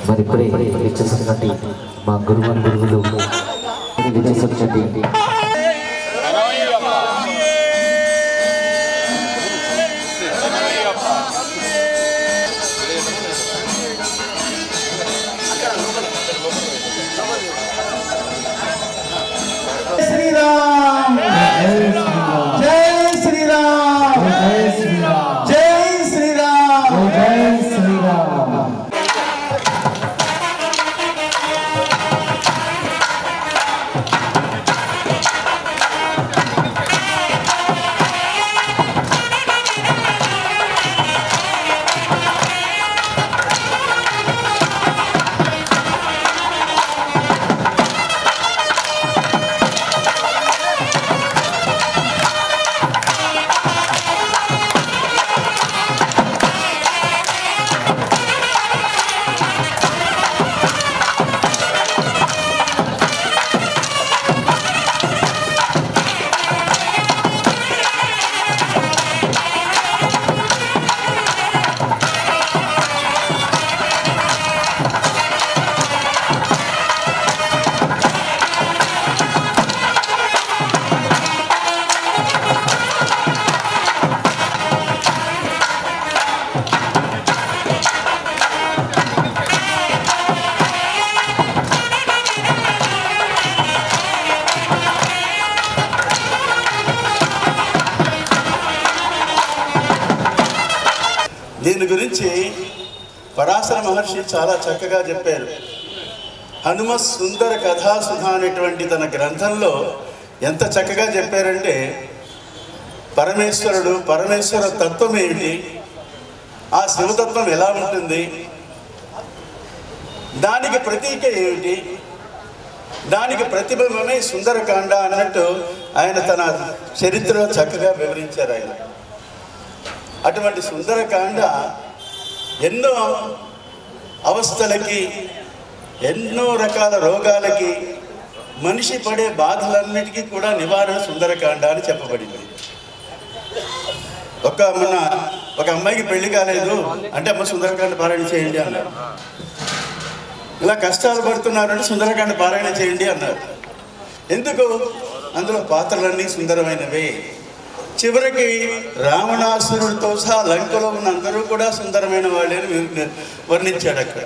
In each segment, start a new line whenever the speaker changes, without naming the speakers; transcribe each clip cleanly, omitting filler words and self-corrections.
మరి ఇప్పుడే ఇచ్చేసినటువంటి మా గురువులు విదేశించండి.
శ్రీరామ్ జై శ్రీరామ్ జై శ్రీరామ్ జై శ్రీరామ్ జై శ్రీరామ్. దీని గురించి పరాశర మహర్షి చాలా చక్కగా చెప్పారు. హనుమ సుందర కథాసుధ అనేటువంటి తన గ్రంథంలో ఎంత చక్కగా చెప్పారంటే పరమేశ్వర తత్వం ఏమిటి, ఆ శివతత్వం ఎలా ఉంటుంది, దానికి ప్రతీక ఏమిటి, దానికి ప్రతిబింబమే సుందరకాండ అన్నట్టు ఆయన తన చరిత్రలో చక్కగా వివరించారు. ఆయన అటువంటి సుందరకాండ ఎన్నో అవస్థలకి, ఎన్నో రకాల రోగాలకి, మనిషి పడే బాధలన్నిటికీ కూడా నివారణ సుందరకాండ అని చెప్పబడింది. ఒక అమ్మాయికి పెళ్లి కాలేదు అంటే అమ్మ సుందరకాండ పారాయణ చేయండి అన్నారు. ఇలా కష్టాలు పడుతున్నారంటే సుందరకాండ పారాయణ చేయండి అన్నారు. ఎందుకు? అందులో పాత్రలన్నీ సుందరమైనవే. చివరికి రావణాసురుడితో సహా లంకలో ఉన్న అందరూ కూడా సుందరమైన వాళ్ళని వర్ణించాడు అక్కడ.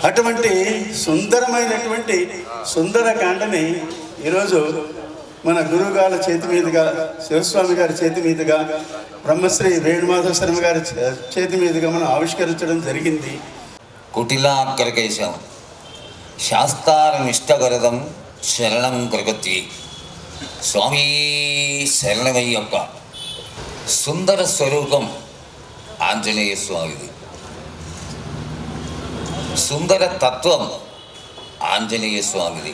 అటువంటి సుందరమైనటువంటి సుందరకాండని ఈరోజు మన గురువుగారి చేతి మీదుగా, శివస్వామి గారి చేతి మీదుగా, బ్రహ్మశ్రీ వేణుమాధవ శర్మ గారి చేతి మీదుగా మనం ఆవిష్కరించడం జరిగింది.
కుటిలాకరకేశం శాస్త్రారమిష్టగరదం శరణం కృగతి స్వామి శరణమయ్యప్ప. సుందర స్వరూపం ఆంజనేయ స్వామిది, సుందర తత్వం ఆంజనేయ స్వామిది,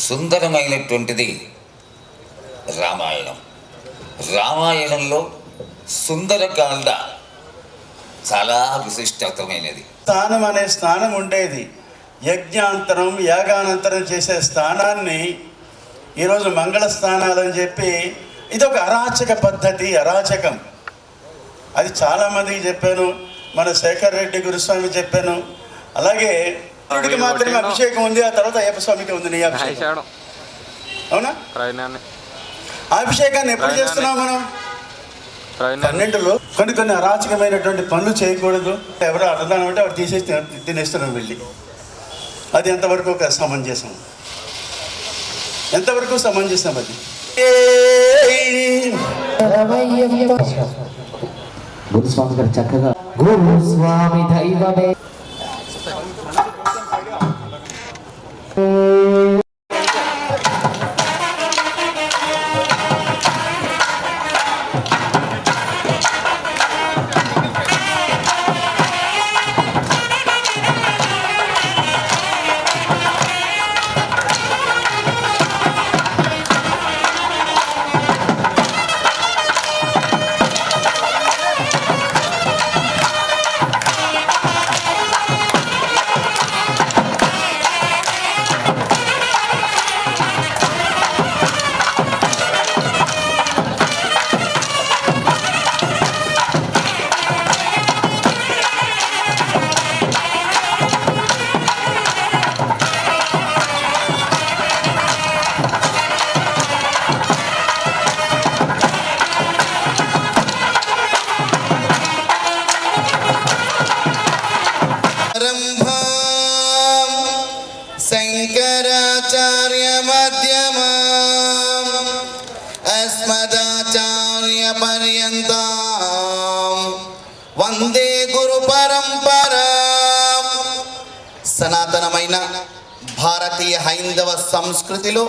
సుందరమైనటువంటిది రామాయణం. రామాయణంలో సుందరకాండ చాలా విశిష్టమైనది.
స్థానం అనే స్థానం ఉండేది. యజ్ఞాంతరం యాగానంతరం చేసే స్థానాన్ని ఈరోజు మంగళ స్థానాలని చెప్పి ఇది ఒక అరాచక పద్ధతి, అరాచకం. అది చాలామందికి చెప్పాను, మన శేఖర్ రెడ్డి గురుస్వామి చెప్పాను. అలాగే ఇప్పటికి మాత్రమే అభిషేకం ఉంది, ఆ తర్వాత అయ్యప్ప స్వామికి ఉంది నీ అభిషేకం. అవునా? అభిషేకాన్ని ఎప్పుడు చేస్తున్నాం మనం? 12లో. కొన్ని అరాచకమైనటువంటి పనులు చేయకూడదు. ఎవరో అర్థం అంటే వాడు తీసేసి తినేస్తున్నాం వెళ్ళి. అది ఎంతవరకు ఒక సమంజసం? ఎంతవరకు సమంజసం? అది
గురుస్వామి గారు చక్కగా గురుస్వామి దైవమే
सदाशिवसमारम्भां शङ्कराचार्यमध्यमाम् अस्मदाचार्यपर्यन्तां వందే గురు పరంపరా. సనాతనమైన భారతీయ హైందవ సంస్కృతిలో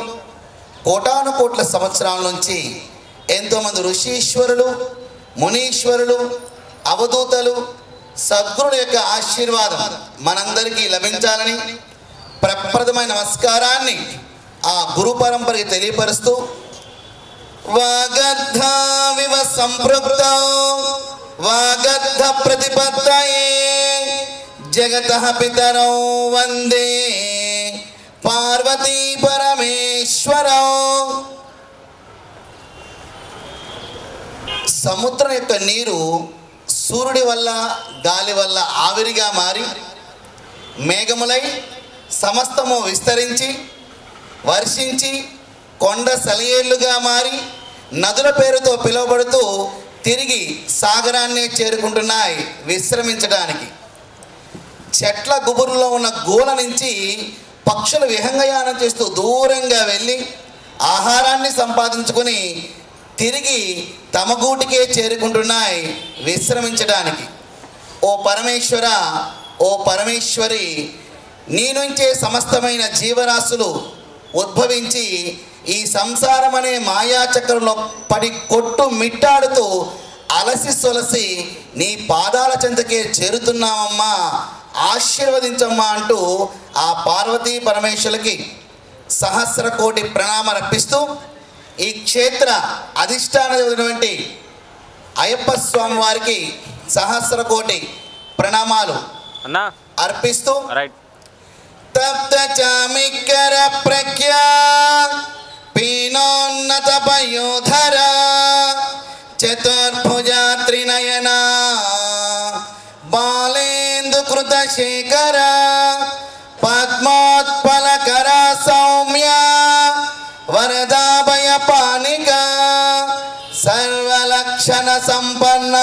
కోటాను కోట్ల సంవత్సరాల నుంచి ఎంతోమంది ఋషీశ్వరులు, మునీశ్వరులు, అవధూతలు, సద్గురుల యొక్క ఆశీర్వాదం మనందరికీ లభించాలని ప్రప్రథమైన నమస్కారాన్ని ఆ గురు పరంపరకి తెలియపరుస్తూ వాగద్ధావివ సంపృక్తౌ వాగద్ధ ప్రతిపత్తయే జగతః పితరౌ వందే పార్వతీ పరమేశ్వరౌ. సముద్రం యొక్క నీరు సూర్యుడి వల్ల గాలి వల్ల ఆవిరిగా మారి మేఘములై సమస్తము విస్తరించి వర్షించి కొండ సెలయేళ్లుగా మారి నదుల పేరుతో పిలువబడుతూ తిరిగి సాగరాన్నే చేరుకుంటున్నాయి విశ్రమించడానికి. చెట్ల గుబురులో ఉన్న గోల నుంచి పక్షులు విహంగయానం చేస్తూ దూరంగా వెళ్ళి ఆహారాన్ని సంపాదించుకొని తిరిగి తమ గూటికే చేరుకుంటున్నాయి విశ్రమించడానికి. ఓ పరమేశ్వర, ఓ పరమేశ్వరి, నీ నుంచే సమస్తమైన జీవరాశులు ఉద్భవించి ఈ సంసారం అనే మాయాచక్రంలో పడి కొట్టు మిట్టాడుతూ అలసి సొలసి నీ పాదాల చెంతకే చేరుతున్నామమ్మా, ఆశీర్వదించమ్మా అంటూ ఆ పార్వతీ పరమేశ్వరులకి సహస్ర కోటి ప్రణామర్పిస్తూ ఈ క్షేత్ర అధిష్టానటువంటి అయ్యప్ప స్వామి వారికి సహస్ర కోటి ప్రణామాలు అర్పిస్తూ తప్త చామికర ప్రఖ్యా పీనోన్నత పయోధర చతుర్భుజా త్రినయన బాలేందు కృత శేఖర పద్మోత్పలకర సౌమ్య వరదాభయ పానిక సర్వలక్షణ సంపన్న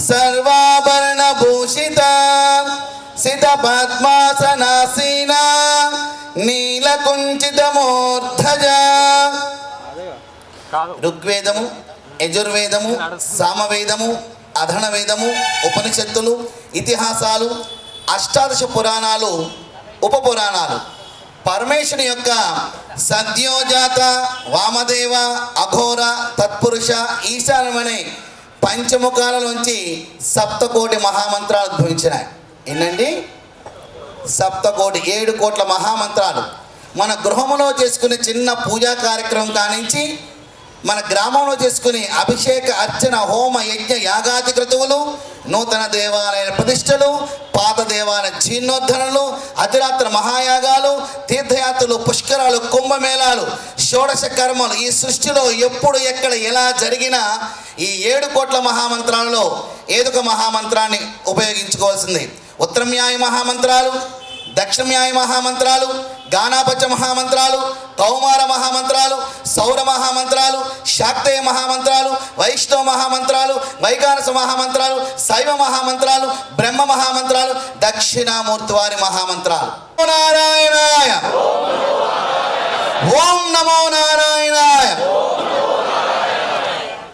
సర్వాభరణ భూషిత సిత పద్మాసనాసీన నీలకుంచిత మూర్ధజ. ఋగ్వేదము, యజుర్వేదము, సామవేదము, అధర్వవేదము, ఉపనిషత్తులు, ఇతిహాసాలు, అష్టాదశ పురాణాలు, ఉపపురాణాలు పరమేశ్వరుని యొక్క సద్యోజాత, వామదేవ, అఘోర, తత్పురుష, ఈశాన్యమనే పంచముఖాలలోంచి సప్తకోటి మహామంత్రాలు ఉద్భవించినాయి. ఏంటండి? సప్తకోటి, 7 కోట్ల మహామంత్రాలు. మన గృహంలో చేసుకునే చిన్న పూజా కార్యక్రమం కానించి మన గ్రామంలో చేసుకునే అభిషేక, అర్చన, హోమ, యజ్ఞ, యాగాది క్రతువులు, నూతన దేవాలయ ప్రతిష్టలు, పాత దేవాలయ జీర్ణోద్ధరణలు, అతిరాత్ర మహాయాగాలు, తీర్థయాత్రలు, పుష్కరాలు, కుంభమేళాలు, షోడశ కర్మలు, ఈ సృష్టిలో ఎప్పుడు ఎక్కడ ఎలా జరిగినా ఈ 7 కోట్ల మహామంత్రాలలో ఏదొక మహామంత్రాన్ని ఉపయోగించుకోవాల్సింది. ఉత్తరమ్యాయ మహామంత్రాలు, దక్షిణమ్యాయ మహామంత్రాలు, గానాపచ మహామంత్రాలు, కౌమార మహామంత్రాలు, సౌర మహామంత్రాలు, శాక్తేయ మహామంత్రాలు, వైష్ణవ మహామంత్రాలు, వైఖానస మహామంత్రాలు, శైవ మహామంత్రాలు, బ్రహ్మ మహామంత్రాలు, దక్షిణామూర్తి వారి మహామంత్రాలు. నారాయణాయ, ఓం నమో నారాయణాయ.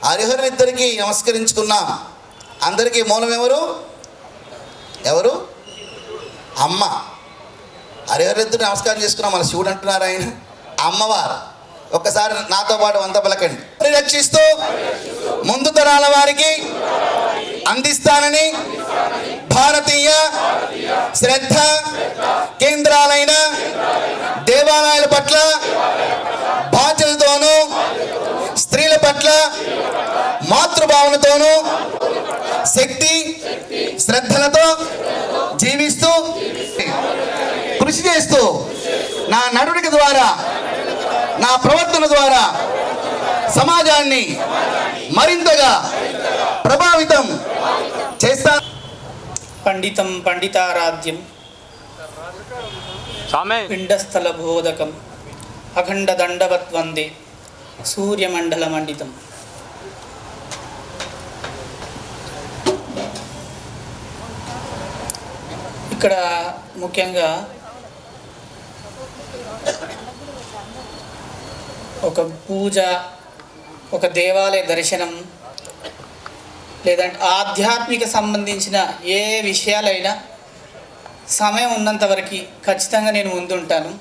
హరిహరులిద్దరికీ నమస్కరించుకున్నాం. అందరికీ మూలం ఎవరు? ఎవరు? అమ్మ. హరిహరులిద్దరు నమస్కారం చేసుకున్నాం. మన శివుడు అంటున్నారు, ఆయన అమ్మవారు. ఒక్కసారి నాతో పాటు వంత పలకండి. పరిరక్షిస్తూ ముందు తరాల వారికి అందిస్తానని భారతీయ శ్రద్ధ కేంద్రాలైన దేవాలయాల పట్ల బాధ్యతతోనూ స్త్రీల పట్ల మాతృభావనతోనూ శక్తి శ్రద్ధలతో జీవిస్తూ కృషి చేస్తూ నా నడుడిక ద్వారా, నా ప్రవర్తన ద్వారా సమాజాన్ని మరింతగా ప్రభావితం చేస్తా.
పండితం పండితారాధ్యం పిండస్థల బోధకం అఖండ దండవత్ వందే సూర్యమండల మండితం. ఇక్కడ ముఖ్యంగా ఒక పూజ, ఒక దేవాలయ దర్శనం, లేదంటే ఆధ్యాత్మిక సంబంధించిన ఏ విషయాలైనా సమయం ఉన్నంత వరకు ఖచ్చితంగా నేను ముందుంటాను.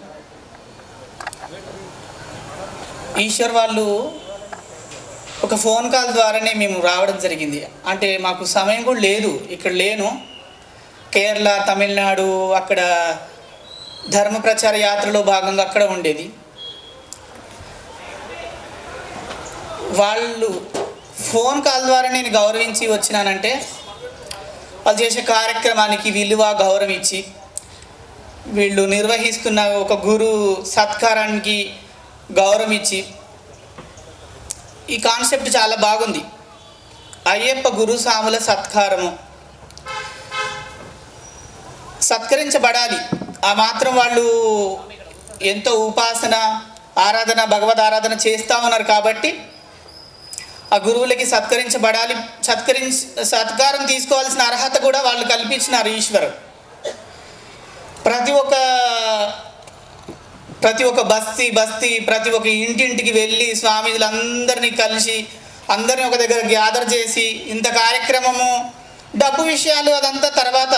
ఈశ్వర్ వాళ్ళు ఒక ఫోన్ కాల్ ద్వారానే మేము రావడం జరిగింది. అంటే మాకు సమయం కూడా లేదు, ఇక్కడ లేను. కేరళ, తమిళనాడు అక్కడ ధర్మ ప్రచార యాత్రలో భాగంగా అక్కడ ఉండేది. వాళ్ళు ఫోన్ కాల్ ద్వారా నేను గౌరవించి వచ్చినానంటే వాళ్ళు చేసే కార్యక్రమానికి విలువ, గౌరవం ఇచ్చి, వీళ్ళు నిర్వహిస్తున్న ఒక గురు సత్కారానికి గౌరవం ఇచ్చి, ఈ కాన్సెప్ట్ చాలా బాగుంది. అయ్యప్ప గురు సాముల సత్కారము, సత్కరించబడాలి. ఆ మాత్రం వాళ్ళు ఎంతో ఉపాసన, ఆరాధన, భగవద్ ఆరాధన చేస్తూ ఉన్నారు కాబట్టి ఆ గురువులకి సత్కరించబడాలి. సత్కారం తీసుకోవాల్సిన అర్హత కూడా వాళ్ళు కల్పించినారు ఈశ్వరు. ప్రతి ఒక్క బస్తీ ప్రతి ఒక్క ఇంటింటికి వెళ్ళి స్వామీజులందరినీ కలిసి అందరిని ఒక దగ్గర గ్యాదర్ చేసి, ఇంత కార్యక్రమము, డబ్బు విషయాలు అదంతా తర్వాత,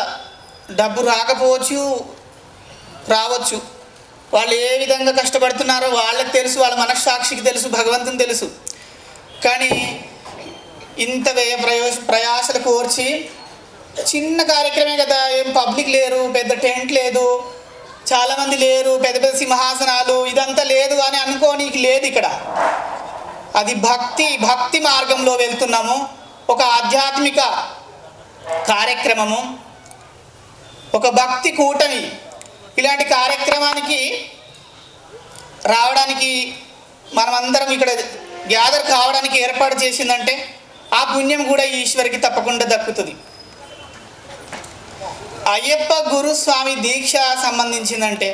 డబ్బు రాకపోవచ్చు, రావచ్చు. వాళ్ళు ఏ విధంగా కష్టపడుతున్నారో వాళ్ళకి తెలుసు, వాళ్ళ మనస్సాక్షికి తెలుసు, భగవంతుని తెలుసు. కానీ ఇంత ప్రయాసలు కోర్చి చిన్న కార్యక్రమే కదా, ఏం పబ్లిక్ లేరు, పెద్ద టెంట్ లేదు, చాలామంది లేరు, పెద్ద పెద్ద సింహాసనాలు, ఇదంతా లేదు అని అనుకోనీకి లేదు. ఇక్కడ అది భక్తి మార్గంలో వెళ్తున్నాము. ఒక ఆధ్యాత్మిక కార్యక్రమము, ఒక భక్తి కూటమి. ఇలాంటి కార్యక్రమానికి రావడానికి, మనమందరం ఇక్కడ గ్యాదర్ కావడానికి ఏర్పాటు చేసిందంటే ఆ పుణ్యం కూడా ఈశ్వరికి తప్పకుండా దక్కుతుంది. అయ్యప్ప గురుస్వామి దీక్ష సంబంధించిందంటే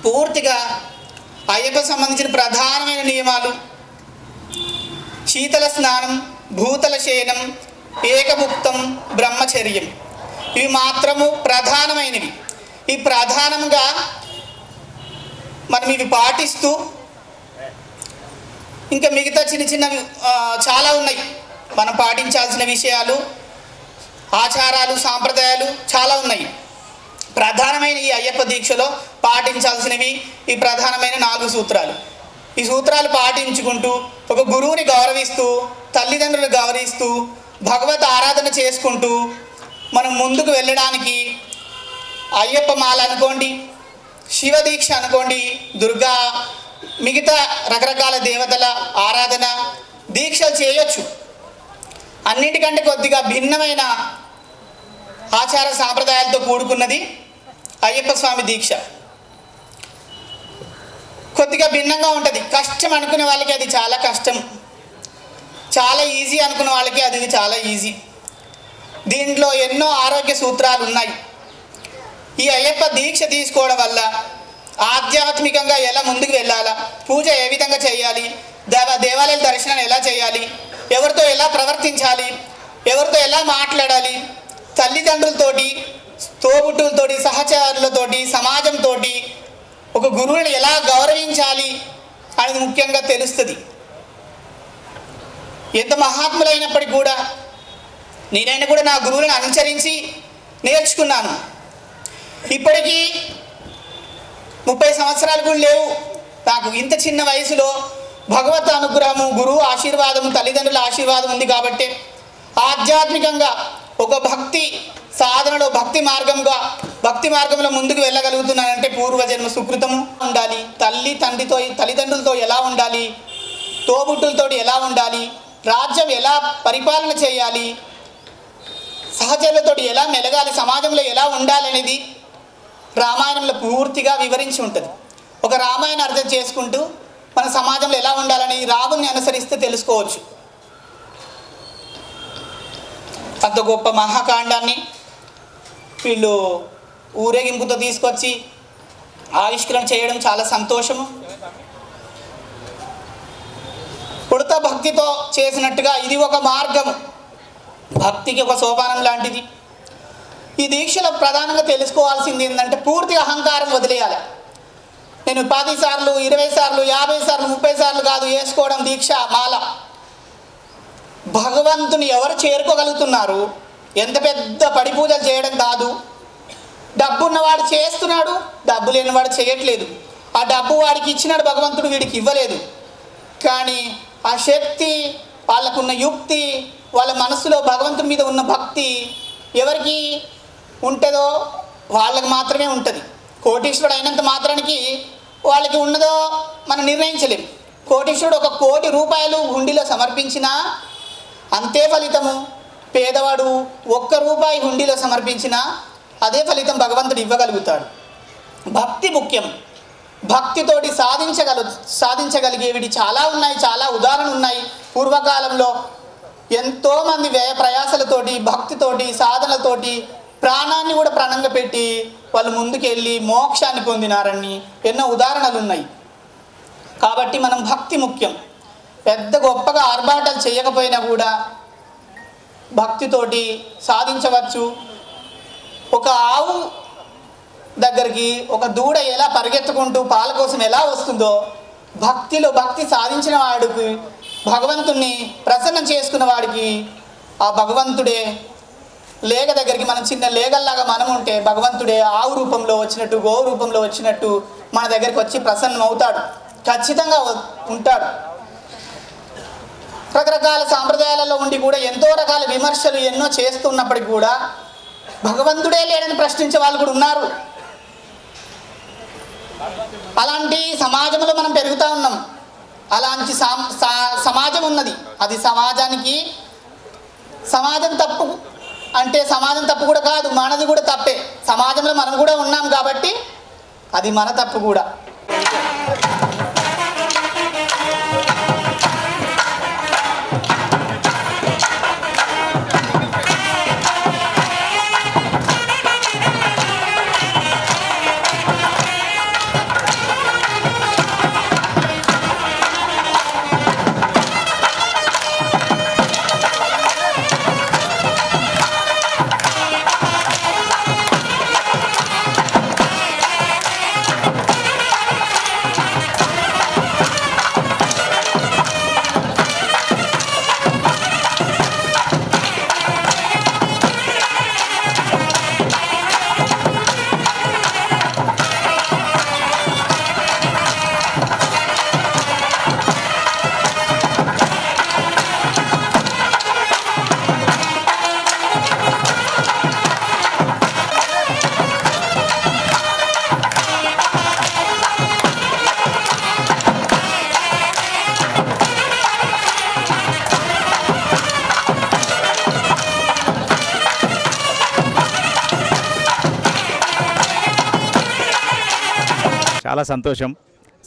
పూర్తిగా అయ్యప్ప సంబంధించిన ప్రధానమైన నియమాలు: శీతల స్నానం, భూతల శయనం, ఏకముక్తం, బ్రహ్మచర్యం. ఇవి మాత్రము ప్రధానమైనవి. ఈ ప్రధానంగా మనం ఇవి పాటిస్తూ, ఇంకా మిగతా చిన్నవి చాలా ఉన్నాయి మనం పాటించాల్సిన విషయాలు, ఆచారాలు, సాంప్రదాయాలు చాలా ఉన్నాయి. ప్రధానమైన ఈ అయ్యప్ప దీక్షలో పాటించాల్సినవి ఈ ప్రధానమైన 4 సూత్రాలు. ఈ సూత్రాలు పాటించుకుంటూ, ఒక గురువుని గౌరవిస్తూ, తల్లిదండ్రులు గౌరవిస్తూ, భగవత్ ఆరాధన చేసుకుంటూ మనం ముందుకు వెళ్ళడానికి అయ్యప్ప మాల అనుకోండి, శివ దీక్ష అనుకోండి, దుర్గా, మిగతా రకరకాల దేవతల ఆరాధన దీక్షలు చేయొచ్చు. అన్నిటికంటే కొద్దిగా భిన్నమైన ఆచార సాంప్రదాయాలతో కూడుకున్నది అయ్యప్ప స్వామి దీక్ష. కొద్దిగా భిన్నంగా ఉంటుంది. కష్టం అనుకునే వాళ్ళకి అది చాలా కష్టం, చాలా ఈజీ అనుకునే వాళ్ళకి అది చాలా ఈజీ. దీంట్లో ఎన్నో ఆరోగ్య సూత్రాలు ఉన్నాయి. ఈ అయ్యప్ప దీక్ష తీసుకోవడం వల్ల ఆధ్యాత్మికంగా ఎలా ముందుకు వెళ్ళాలా, పూజ ఏ విధంగా చేయాలి, దేవాలయాల దర్శనం ఎలా చేయాలి, ఎవరితో ఎలా ప్రవర్తించాలి, ఎవరితో ఎలా మాట్లాడాలి, తల్లిదండ్రులతోటి, తోబుట్టులతోటి, సహచరులతోటి, సమాజంతో ఒక గురువుని ఎలా గౌరవించాలి అనేది ముఖ్యంగా తెలుస్తుంది. ఎంత మహాత్ములైనప్పటికీ కూడా నేనైనా కూడా నా గురువులను అనుసరించి నేర్చుకున్నాను. ఇప్పటికీ 30 సంవత్సరాలు కూడా లేవు నాకు. ఇంత చిన్న వయసులో భగవత్ అనుగ్రహము, గురువు ఆశీర్వాదము, తల్లిదండ్రుల ఆశీర్వాదం ఉంది కాబట్టి ఆధ్యాత్మికంగా ఒక భక్తి సాధనలో, భక్తి మార్గంలో ముందుకు వెళ్ళగలుగుతున్నానంటే పూర్వజన్మ సుకృతము ఉండాలి. తల్లిదండ్రులతో ఎలా ఉండాలి, తోబుట్టులతో ఎలా ఉండాలి, రాజ్యం ఎలా పరిపాలన చేయాలి, సహచరులతో ఎలా మెలగాలి, సమాజంలో ఎలా ఉండాలి అనేది రామాయణంలో పూర్తిగా వివరించి ఉంటుంది. ఒక రామాయణం అర్థం చేసుకుంటూ మన సమాజంలో ఎలా ఉండాలని రాముని అనుసరిస్తే తెలుసుకోవచ్చు. అంత గొప్ప మహాకాండాన్ని వీళ్ళు ఊరేగింపుతో తీసుకొచ్చి ఆవిష్కరణ చేయడం చాలా సంతోషము. ఉడత భక్తితో చేసినట్టుగా ఇది ఒక మార్గము, భక్తికి ఒక సోపానం లాంటిది. ఈ దీక్షలో ప్రధానంగా తెలుసుకోవాల్సింది ఏంటంటే పూర్తిగా అహంకారం వదిలేయాలి. నేను 10 సార్లు 20 సార్లు 50 సార్లు 30 సార్లు కాదు వేసుకోవడం దీక్ష మాల. భగవంతుని ఎవరు చేరుకోగలుగుతున్నారు? ఎంత పెద్ద పడి పూజలు చేయడం కాదు. డబ్బు ఉన్నవాడు చేస్తున్నాడు, డబ్బు లేనివాడు చేయట్లేదు. ఆ డబ్బు వాడికి ఇచ్చినాడు భగవంతుడు, వీడికి ఇవ్వలేదు. కానీ ఆ శక్తి, వాళ్ళకున్న యుక్తి, వాళ్ళ మనసులో భగవంతుని మీద ఉన్న భక్తి ఎవరికి ఉంటుందో వాళ్ళకి మాత్రమే ఉంటుంది. కోటీశ్వరుడు అయినంత మాత్రానికి వాళ్ళకి ఉన్నదో మనం నిర్ణయించలేం. కోటీశ్వరుడు 1 కోటి రూపాయలు హుండీలో సమర్పించినా అంతే ఫలితము. పేదవాడు 1 రూపాయి హుండీలో సమర్పించినా అదే ఫలితం భగవంతుడు ఇవ్వగలుగుతాడు. భక్తి ముఖ్యం. భక్తితోటి సాధించగలిగేవి చాలా ఉన్నాయి, చాలా ఉదాహరణలు ఉన్నాయి. పూర్వకాలంలో ఎంతోమంది వ్యయ ప్రయాసలతోటి, భక్తితోటి, సాధనలతోటి ప్రాణాన్ని కూడా ప్రాణంగా పెట్టి వాళ్ళు ముందుకెళ్ళి మోక్షాన్ని పొందినారని ఎన్నో ఉదాహరణలు ఉన్నాయి. కాబట్టి మనం భక్తి ముఖ్యం. పెద్ద గొప్పగా ఆర్భాటాలు చేయకపోయినా కూడా భక్తితోటి సాధించవచ్చు. ఒక ఆవు దగ్గరికి ఒక దూడ ఎలా పరిగెత్తుకుంటూ పాల కోసం ఎలా వస్తుందో, భక్తిలో భక్తి సాధించిన వాడికి, భగవంతుణ్ణి ప్రసన్నం చేసుకున్న వాడికి ఆ భగవంతుడే లేగ దగ్గరికి, మనం చిన్న లేగల్లాగా మనం ఉంటే భగవంతుడే ఆవు రూపంలో వచ్చినట్టు, గోవు రూపంలో వచ్చినట్టు మన దగ్గరికి వచ్చి ప్రసన్నం అవుతాడు, ఖచ్చితంగా ఉంటాడు. రకరకాల సాంప్రదాయాలలో ఉండి కూడా ఎంతో రకాల విమర్శలు ఎన్నో చేస్తున్నప్పటికీ కూడా భగవంతుడే లేడని ప్రశ్నించే వాళ్ళు కూడా ఉన్నారు. అలాంటి సమాజంలో మనం పెరుగుతూ ఉన్నాం. అలాంటి సమాజం ఉన్నది. అది సమాజం తప్పు అంటే సమాజం తప్పు కూడా కాదు, మనది కూడా తప్పే. సమాజంలో మనం కూడా ఉన్నాం కాబట్టి అది మన తప్పు కూడా.
చాలా సంతోషం.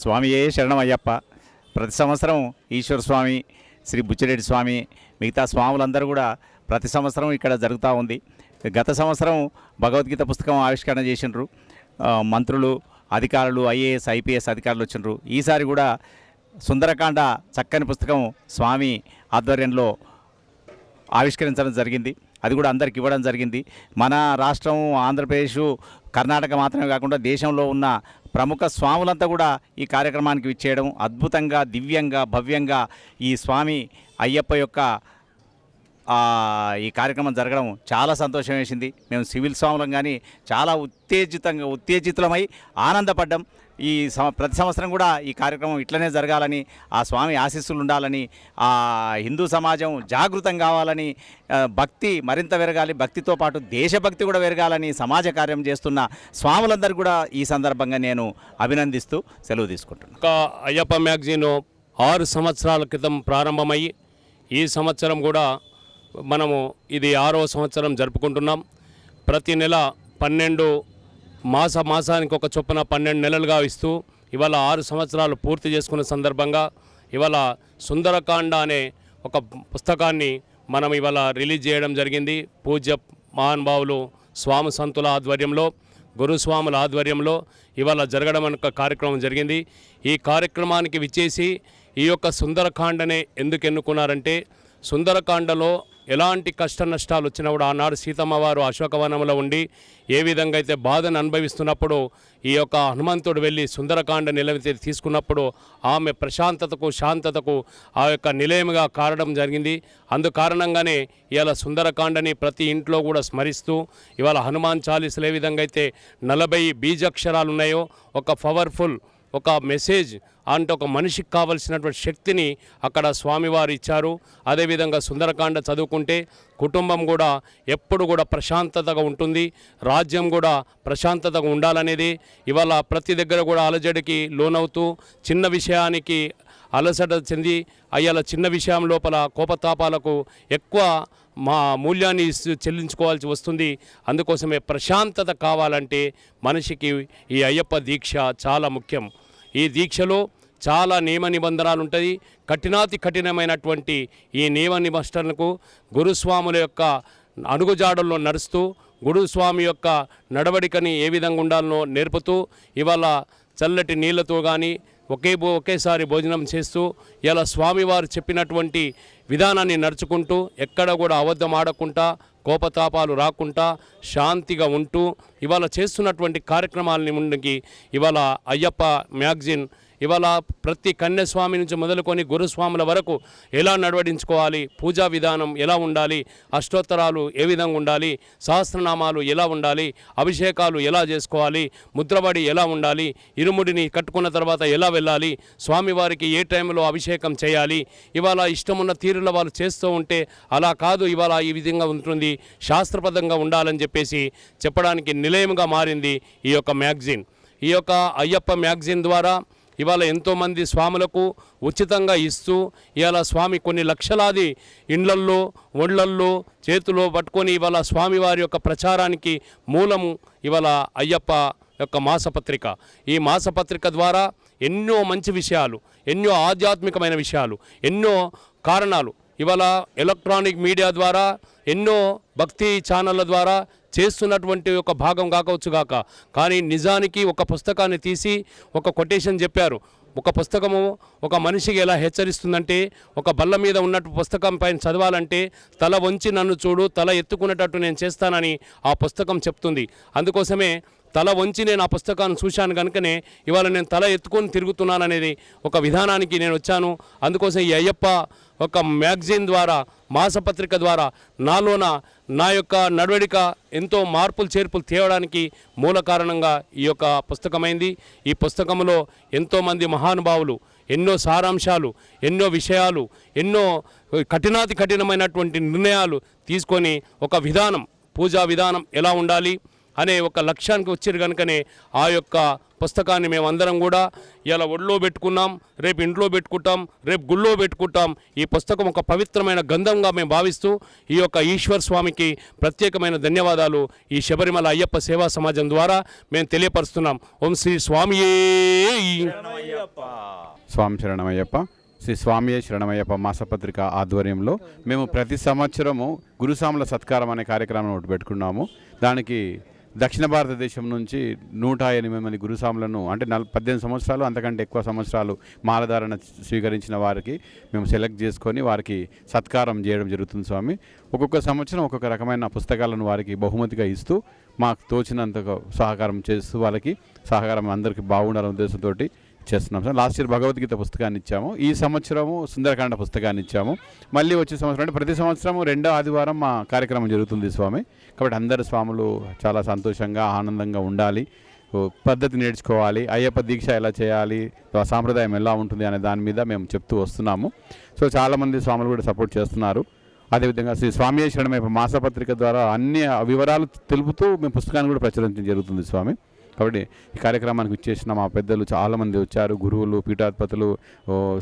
స్వామియే శరణం అయ్యప్ప. ప్రతి సంవత్సరం ఈశ్వర స్వామి, శ్రీ బుచ్చిరెడ్డి స్వామి, మిగతా స్వాములందరూ కూడా ప్రతి సంవత్సరం ఇక్కడ జరుగుతూ ఉంది. గత సంవత్సరం భగవద్గీత పుస్తకం ఆవిష్కరణ చేసినారు. మంత్రులు, అధికారులు, ఐఏఎస్ ఐపీఎస్ అధికారులు వచ్చినారు. ఈసారి కూడా సుందరకాండ చక్కని పుస్తకం స్వామి ఆధ్వర్యంలో ఆవిష్కరించడం జరిగింది. అది కూడా అందరికి ఇవ్వడం జరిగింది. మన రాష్ట్రం ఆంధ్రప్రదేశ్, కర్ణాటక మాత్రమే కాకుండా దేశంలో ఉన్న ప్రముఖ స్వాములంతా కూడా ఈ కార్యక్రమానికి విచ్చేయడం, అద్భుతంగా, దివ్యంగా, భవ్యంగా ఈ స్వామి అయ్యప్ప యొక్క ఈ కార్యక్రమం జరగడం చాలా సంతోషం వేసింది. మేము సివిల్ స్వాములం కానీ చాలా ఉత్తేజితులమై ఆనందపడ్డాం. ప్రతి సంవత్సరం కూడా ఈ కార్యక్రమం ఇట్లనే జరగాలని, ఆ స్వామి ఆశీస్సులు ఉండాలని, ఆ హిందూ సమాజం జాగృతం కావాలని, భక్తి మరింత పెరగాలి, భక్తితో పాటు దేశభక్తి కూడా పెరగాలని సమాజ కార్యం చేస్తున్న స్వాములందరూ కూడా ఈ సందర్భంగా నేను అభినందిస్తూ సెలవు తీసుకుంటున్నాను.
అయ్యప్ప మ్యాగజీన్ 6 సంవత్సరాల క్రితం ప్రారంభమయ్యి ఈ సంవత్సరం కూడా మనము ఇది 6వ సంవత్సరం జరుపుకుంటున్నాం. ప్రతి నెల 12 మాసానికి ఒక చొప్పున 12 నెలలుగా ఇస్తూ ఇవాళ 6 సంవత్సరాలు పూర్తి చేసుకున్న సందర్భంగా ఇవాళ సుందరకాండ అనే ఒక పుస్తకాన్ని మనం ఇవాళ రిలీజ్ చేయడం జరిగింది. పూజ్య మహానుభావులు స్వామి సంతుల ఆధ్వర్యంలో, గురుస్వాముల ఆధ్వర్యంలో ఇవాళ జరగడం అనే కార్యక్రమం జరిగింది. ఈ కార్యక్రమానికి విచ్చేసి ఈ యొక్క సుందరకాండనే ఎందుకు ఎన్నుకున్నారంటే సుందరకాండలో ఎలాంటి కష్ట నష్టాలు వచ్చినా కూడా ఆనాడు సీతమ్మ వారు అశోకవనంలో ఉండి ఏ విధంగా అయితే బాధను అనుభవిస్తున్నప్పుడు ఈ యొక్క హనుమంతుడు వెళ్ళి సుందరకాండ నిలవితే తీసుకున్నప్పుడు ఆమె ప్రశాంతతకు శాంతతకు ఆ యొక్క నిలయముగా కారడం జరిగింది. అందు కారణంగానే ఇవాళ సుందరకాండని ప్రతి ఇంట్లో కూడా స్మరిస్తూ ఇవాళ హనుమాన్ చాలీసులు ఏ విధంగా అయితే 40 బీజాక్షరాలు ఉన్నాయో ఒక పవర్ఫుల్ ఒక మెసేజ్ అంటే ఒక మనిషికి కావలసినటువంటి శక్తిని అక్కడ స్వామివారు ఇచ్చారు. అదేవిధంగా సుందరకాండ చదువుకుంటే కుటుంబం కూడా ఎప్పుడు కూడా ప్రశాంతతగా ఉంటుంది, రాజ్యం కూడా ప్రశాంతతగా ఉండాలనేది. ఇవాళ ప్రతి దగ్గర కూడా అలజడికి లోనవుతూ చిన్న విషయానికి అలసట చెంది అయ్యాల చిన్న విషయం లోపల కోపతాపాలకు ఎక్కువ మూల్యాన్ని చెల్లించుకోవాల్సి వస్తుంది. అందుకోసమే ప్రశాంతత కావాలంటే మనిషికి ఈ అయ్యప్ప దీక్ష చాలా ముఖ్యం. ఈ దీక్షలో చాలా నియమ నిబంధనలు ఉంటాయి. కఠినమైనటువంటి ఈ నియమ నిబంధనలకు గురుస్వాముల యొక్క అడుగుజాడల్లో నడుస్తూ గురుస్వామి యొక్క నడవడికని ఏ విధంగా ఉండాలనో నేర్పుతూ ఇవాళ చల్లటి నీళ్లతో కానీ ఒకేసారి భోజనం చేస్తూ ఇలా స్వామివారు చెప్పినటువంటి విధానాన్ని నడుచుకుంటూ ఎక్కడ కూడా అబద్ధం ఆడకుండా కోపతాపాలు రాకుండా శాంతిగా ఉంటూ ఇవాళ చేస్తున్నటువంటి కార్యక్రమాలని ముందుకి ఇవాళ అయ్యప్ప మ్యాగజైన్ ఇవాళ ప్రతి కన్యాస్వామి నుంచి మొదలుకొని గురుస్వాముల వరకు ఎలా నడవడించుకోవాలి, పూజా విధానం ఎలా ఉండాలి, అష్టోత్తరాలు ఏ విధంగా ఉండాలి, సహస్రనామాలు ఎలా ఉండాలి, అభిషేకాలు ఎలా చేసుకోవాలి, ముద్రబడి ఎలా ఉండాలి, ఇరుముడిని కట్టుకున్న తర్వాత ఎలా వెళ్ళాలి, స్వామివారికి ఏ టైంలో అభిషేకం చేయాలి, ఇవాళ ఇష్టమున్న తీరులో వాళ్ళు చేస్తూ ఉంటే అలా కాదు, ఇవాళ ఈ విధంగా ఉంటుంది, శాస్త్రబద్ధంగా ఉండాలని చెప్పేసి చెప్పడానికి నిలయముగా మారింది ఈ యొక్క మ్యాగజైన్. ఈ యొక్క అయ్యప్ప మ్యాగజైన్ ద్వారా ఇవాళ ఎంతోమంది స్వాములకు ఉచితంగా ఇస్తూ ఇవాళ స్వామి కొన్ని లక్షలాది ఇండ్లల్లో ఒళ్ళల్లో చేతిలో పట్టుకొని ఇవాళ స్వామివారి యొక్క ప్రచారానికి మూలము ఇవాళ అయ్యప్ప యొక్క మాసపత్రిక. ఈ మాసపత్రిక ద్వారా ఎన్నో మంచి విషయాలు, ఎన్నో ఆధ్యాత్మికమైన విషయాలు, ఎన్నో కారణాలు ఇవాళ ఎలక్ట్రానిక్ మీడియా ద్వారా ఎన్నో భక్తి ఛానళ్ళ ద్వారా చేస్తున్నటువంటి ఒక భాగం కాకవచ్చుగాక, కానీ నిజానికి ఒక పుస్తకాన్ని తీసి ఒక కొటేషన్ చెప్పారు. ఒక పుస్తకము ఒక మనిషికి ఎలా హెచ్చరిస్తుందంటే ఒక బల్ల మీద ఉన్నట్టు పుస్తకం పైన చదవాలంటే తల వంచి నన్ను చూడు, తల ఎత్తుకునేటట్టు నేను చేస్తానని ఆ పుస్తకం చెప్తుంది. అందుకోసమే తల వంచి నేను ఆ పుస్తకాన్ని చూశాను కనుకనే ఇవాళ నేను తల ఎత్తుకొని తిరుగుతున్నాననేది ఒక విధానానికి నేను వచ్చాను. అందుకోసం ఈ అయ్యప్ప ఒక మ్యాగజైన్ ద్వారా మాసపత్రిక ద్వారా నాలోన నా యొక్క నడవడిక ఎంతో మార్పులు చేర్పులు తేవడానికి మూల కారణంగా ఈ యొక్క పుస్తకమైంది. ఈ పుస్తకంలో ఎంతోమంది మహానుభావులు ఎన్నో సారాంశాలు, ఎన్నో విషయాలు, ఎన్నో కఠినమైనటువంటి నిర్ణయాలు తీసుకొని ఒక విధానం, పూజా విధానం ఎలా ఉండాలి అనే ఒక లక్ష్యానికి వచ్చారు కనుకనే ఆ యొక్క పుస్తకాన్ని మేమందరం కూడా ఇలా ఒళ్ళో పెట్టుకున్నాం, రేపు ఇంట్లో పెట్టుకుంటాం, రేపు గుళ్ళో పెట్టుకుంటాం. ఈ పుస్తకం ఒక పవిత్రమైన గంధంగా మేము భావిస్తూ ఈ యొక్క ఈశ్వర్ స్వామికి ప్రత్యేకమైన ధన్యవాదాలు ఈ శబరిమల అయ్యప్ప సేవా సమాజం ద్వారా మేము తెలియపరుస్తున్నాం. ఓం శ్రీ స్వామియే
స్వామి శరణమయ్యప్ప. శ్రీ స్వామియే శరణమయ్యప్ప మాసపత్రిక ఆధ్వర్యంలో మేము ప్రతి సంవత్సరము గురుస్వాముల సత్కారం అనే కార్యక్రమం ఒకటి పెట్టుకున్నాము. దానికి దక్షిణ భారతదేశం నుంచి 108 మంది గురుస్వాములను అంటే 18 సంవత్సరాలు అంతకంటే ఎక్కువ సంవత్సరాలు మాలధారణ స్వీకరించిన వారికి మేము సెలెక్ట్ చేసుకొని వారికి సత్కారం చేయడం జరుగుతుంది స్వామి. ఒక్కొక్క సంవత్సరం ఒక్కొక్క రకమైన పుస్తకాలను వారికి బహుమతిగా ఇస్తూ మాకు తోచినంత సహకారం చేస్తూ వాళ్ళకి సహకారం అందరికీ బాగుండాలనే ఉద్దేశంతో చేస్తున్నాం సార్. లాస్ట్ ఇయర్ భగవద్గీత పుస్తకాన్ని ఇచ్చాము, ఈ సంవత్సరము సుందరకాండ పుస్తకాన్ని ఇచ్చాము. మళ్ళీ వచ్చే సంవత్సరం అంటే ప్రతి సంవత్సరము 2వ ఆదివారం మా కార్యక్రమం జరుగుతుంది స్వామి. కాబట్టి అందరు స్వాములు చాలా సంతోషంగా ఆనందంగా ఉండాలి, పద్ధతి నేర్చుకోవాలి, అయ్యప్ప దీక్ష ఎలా చేయాలి, సాంప్రదాయం ఎలా ఉంటుంది అనే దాని మీద మేము చెప్తూ వస్తున్నాము. సో చాలామంది స్వాములు కూడా సపోర్ట్ చేస్తున్నారు. అదేవిధంగా శ్రీ స్వామియే శరణమయ్యప్ప మాసపత్రిక ద్వారా అన్ని వివరాలు తెలుపుతూ మేము పుస్తకాన్ని కూడా ప్రచురించడం జరుగుతుంది స్వామి. కాబట్టి ఈ కార్యక్రమానికి వచ్చేసిన మా పెద్దలు చాలామంది వచ్చారు, గురువులు, పీఠాధిపతులు,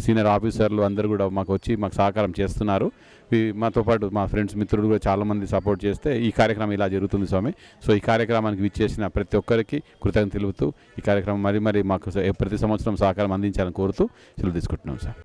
సీనియర్ ఆఫీసర్లు అందరూ కూడా మాకు వచ్చి మాకు సహకారం చేస్తున్నారు. మాతో పాటు మా ఫ్రెండ్స్ మిత్రులు కూడా చాలామంది సపోర్ట్ చేస్తే ఈ కార్యక్రమం ఇలా జరుగుతుంది స్వామి. సో ఈ కార్యక్రమానికి విచ్చేసిన ప్రతి ఒక్కరికి కృతజ్ఞతలు తెలుపుతూ ఈ కార్యక్రమం మరి మాకు ప్రతి సంవత్సరం సహకారం అందించాలని కోరుతూ సెలవు తీసుకుంటున్నాం సార్.